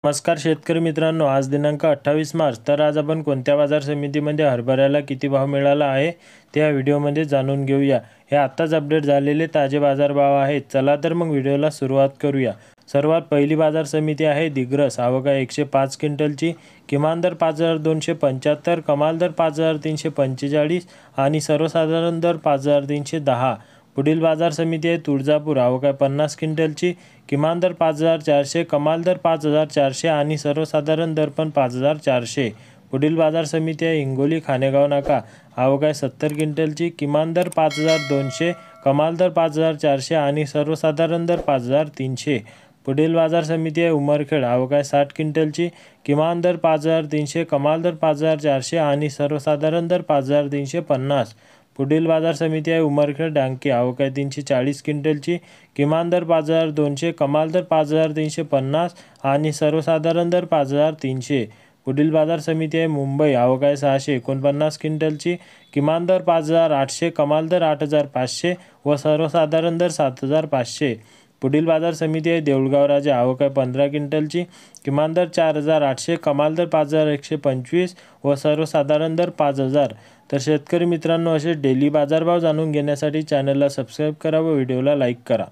नमस्कार शेतकरी मित्रांनो, आज दिनांक 28 मार्च. तर आज आपण कोणत्या बाजार समितीमध्ये हरभऱ्याला किती भाव मिळाला आहे ते या व्हिडिओमध्ये जाणून घेऊया. हे आत्ताच अपडेट झालेले ताजे बाजारभाव आहेत. चला तर मग व्हिडिओला सुरुवात करूया. सर्वात पहिली बाजार समिती आहे दिग्रस. आवक आहे 105 क्विंटलची. किमान दर 5275, कमाल दर 5345 आणि सर्वसाधारण दर 5310. पुढील बाजार समिती आहे तुळजापूर. आवक आहे 50 क्विंटलची. किमान दर 5400, कमाल दर 5400 आणि सर्वसाधारण दर पण 5400. पुढील बाजार समिती आहे हिंगोली खानेगाव नाका. आवक आहे 70 क्विंटलची. किमान दर 5200, कमाल दर 5400 आणि सर्वसाधारण दर 5300. पुढील बाजार समिती आहे उमरखेड. आवक आहे 60 क्विंटलची. किमान दर 5300, कमाल दर 5400 आणि सर्वसाधारण दर 5350. पुढील बाजार समिती आहे उमरखेड डांगे. आवक आहे 340 क्विंटलची. किमान दर 5200, कमाल दर 5350 आणि सर्वसाधारण दर 5300. पुढील बाजार समिती आहे मुंबई. आवक आहे 649 क्विंटलची. किमान दर 5800, कमाल दर 8500 व सर्वसाधारण दर 7500. पुढील बाजार समिती आहे देऊळगाव राजा. आवक आहे 15 क्विंटलची. किमान दर 4800, कमाल दर 5125 व सर्वसाधारण दर 5000. तर शेतकरी मित्रांनो, असे डेली बाजारभाव जाणून घेण्यासाठी चॅनलला सबस्क्राईब करा व व्हिडिओला लाईक करा.